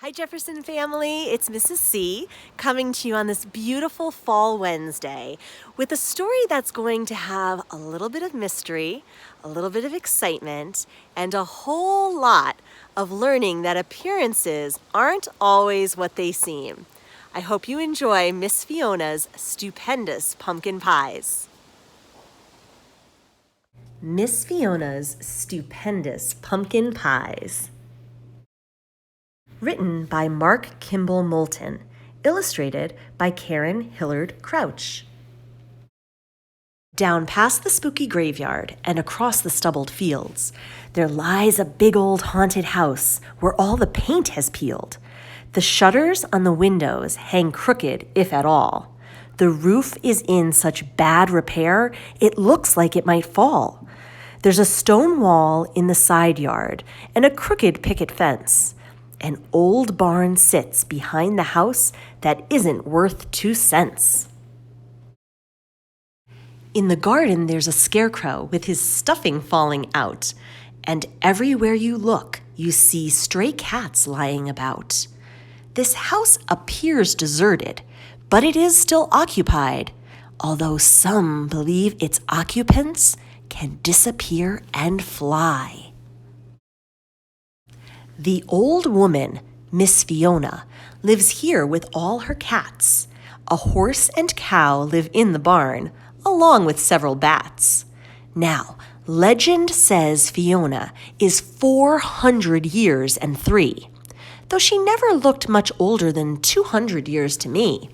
Hi Jefferson family, it's Mrs. C coming to you on this beautiful fall Wednesday with a story that's going to have a little bit of mystery, a little bit of excitement, and a whole lot of learning that appearances aren't always what they seem. I hope you enjoy Miss Fiona's stupendous pumpkin pies. Miss Fiona's stupendous pumpkin pies. Written by Mark Kimball Moulton, illustrated by Karen Hillard Crouch. Down past the spooky graveyard and across the stubbled fields, there lies a big old haunted house where all the paint has peeled. The shutters on the windows hang crooked, if at all. The roof is in such bad repair, it looks like it might fall. There's a stone wall in the side yard and a crooked picket fence. An old barn sits behind the house that isn't worth 2 cents. In the garden, there's a scarecrow with his stuffing falling out, and everywhere you look, you see stray cats lying about. This house appears deserted, but it is still occupied, although some believe its occupants can disappear and fly. The old woman, Miss Fiona, lives here with all her cats. A horse and cow live in the barn, along with several bats. Now, legend says Fiona is 400 years and 3, though she never looked much older than 200 years to me.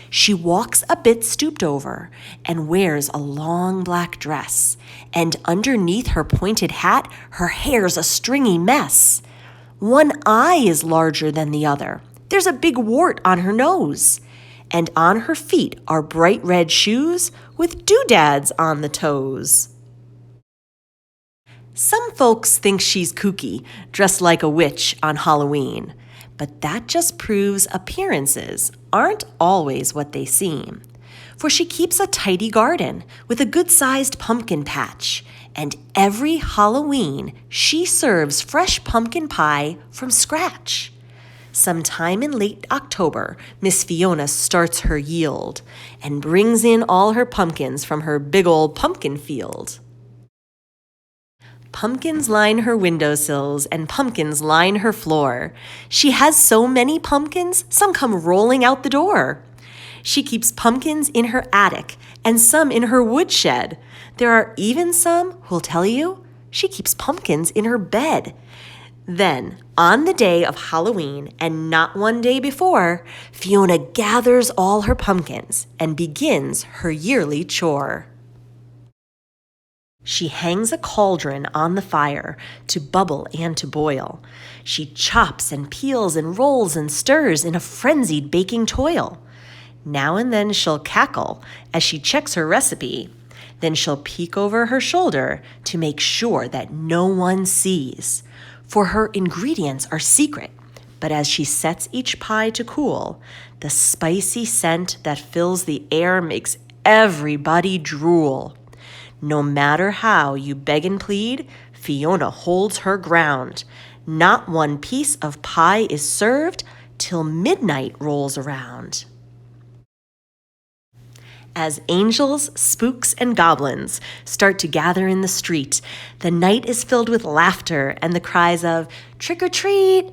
She walks a bit stooped over and wears a long black dress, and underneath her pointed hat, her hair's a stringy mess. One eye is larger than the other. There's a big wart on her nose. And on her feet are bright red shoes with doodads on the toes. Some folks think she's kooky, dressed like a witch on Halloween. But that just proves appearances aren't always what they seem. For she keeps a tidy garden with a good-sized pumpkin patch, and every Halloween she serves fresh pumpkin pie from scratch. Sometime in late October, Miss Fiona starts her yield and brings in all her pumpkins from her big old pumpkin field. Pumpkins line her windowsills and pumpkins line her floor. She has so many pumpkins, some come rolling out the door. She keeps pumpkins in her attic and some in her woodshed. There are even some who'll tell you she keeps pumpkins in her bed. Then, on the day of Halloween and not one day before, Fiona gathers all her pumpkins and begins her yearly chore. She hangs a cauldron on the fire to bubble and to boil. She chops and peels and rolls and stirs in a frenzied baking toil. Now and then she'll cackle as she checks her recipe. Then she'll peek over her shoulder to make sure that no one sees. For her ingredients are secret, but as she sets each pie to cool, the spicy scent that fills the air makes everybody drool. No matter how you beg and plead, Fiona holds her ground. Not one piece of pie is served till midnight rolls around. As angels, spooks, and goblins start to gather in the street, the night is filled with laughter and the cries of "Trick or treat!"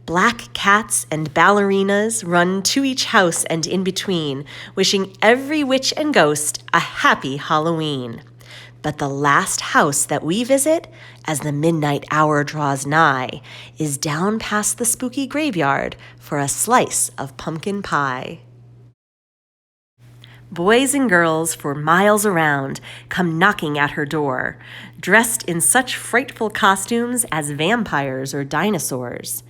Black cats and ballerinas run to each house and in between, wishing every witch and ghost a happy Halloween. But the last house that we visit, as the midnight hour draws nigh, is down past the spooky graveyard for a slice of pumpkin pie. Boys and girls for miles around come knocking at her door, dressed in such frightful costumes as vampires or dinosaurs.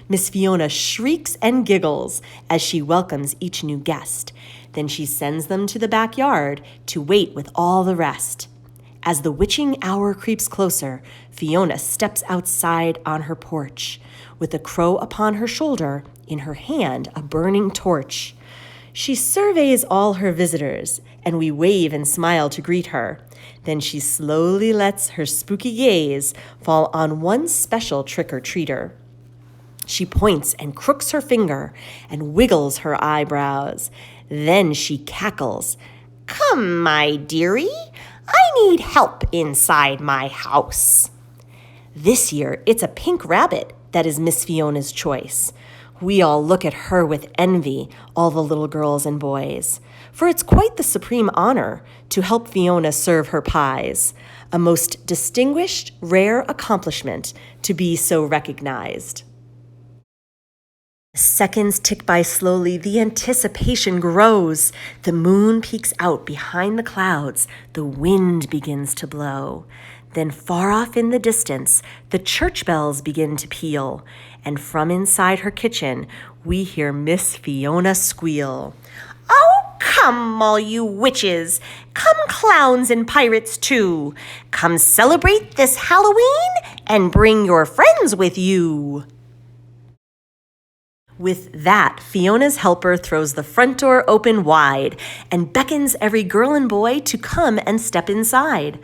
Miss Fiona shrieks and giggles as she welcomes each new guest. Then she sends them to the backyard to wait with all the rest. As the witching hour creeps closer, Fiona steps outside on her porch, with a crow upon her shoulder, in her hand a burning torch. She surveys all her visitors, and we wave and smile to greet her. Then she slowly lets her spooky gaze fall on one special trick-or-treater. She points and crooks her finger and wiggles her eyebrows. Then she cackles. "Come, my dearie, I need help inside my house." This year, it's a pink rabbit that is Miss Fiona's choice. We all look at her with envy, all the little girls and boys, for it's quite the supreme honor to help Fiona serve her pies, a most distinguished, rare accomplishment to be so recognized. Seconds tick by slowly, the anticipation grows. The moon peeks out behind the clouds, the wind begins to blow. Then far off in the distance, the church bells begin to peal, and from inside her kitchen, we hear Miss Fiona squeal. "Oh, come, all you witches! Come, clowns and pirates too! Come celebrate this Halloween and bring your friends with you!" With that, Fiona's helper throws the front door open wide and beckons every girl and boy to come and step inside.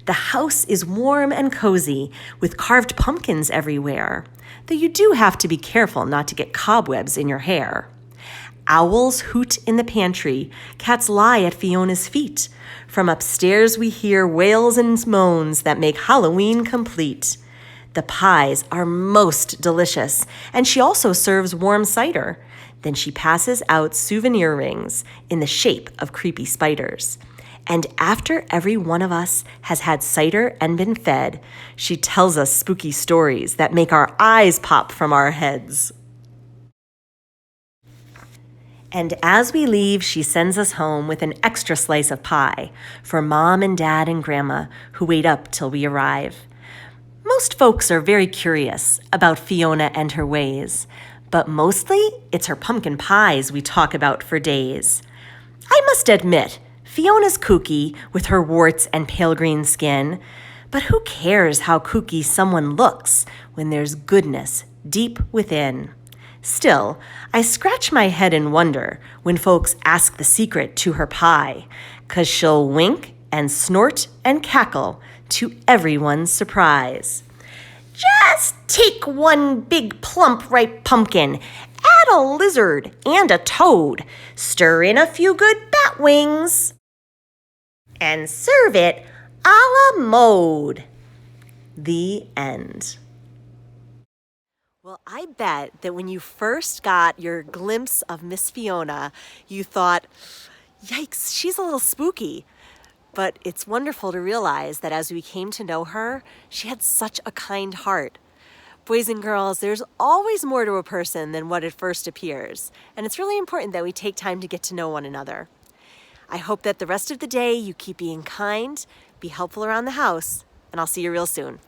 The house is warm and cozy, with carved pumpkins everywhere, though you do have to be careful not to get cobwebs in your hair. Owls hoot in the pantry, cats lie at Fiona's feet. From upstairs we hear wails and moans that make Halloween complete. The pies are most delicious, and she also serves warm cider. Then she passes out souvenir rings in the shape of creepy spiders. And after every one of us has had cider and been fed, she tells us spooky stories that make our eyes pop from our heads. And as we leave, she sends us home with an extra slice of pie for Mom and Dad and Grandma, who wait up till we arrive. Most folks are very curious about Fiona and her ways, but mostly it's her pumpkin pies we talk about for days. I must admit, Fiona's kooky with her warts and pale green skin, but who cares how kooky someone looks when there's goodness deep within? Still, I scratch my head and wonder when folks ask the secret to her pie, 'cause she'll wink and snort and cackle to everyone's surprise. "Just take one big plump ripe pumpkin, add a lizard and a toad, stir in a few good bat wings, and serve it a la mode." The end. Well, I bet that when you first got your glimpse of Miss Fiona, you thought, yikes, she's a little spooky. But it's wonderful to realize that as we came to know her, she had such a kind heart. Boys and girls, there's always more to a person than what at first appears. And it's really important that we take time to get to know one another. I hope that the rest of the day you keep being kind, be helpful around the house, and I'll see you real soon.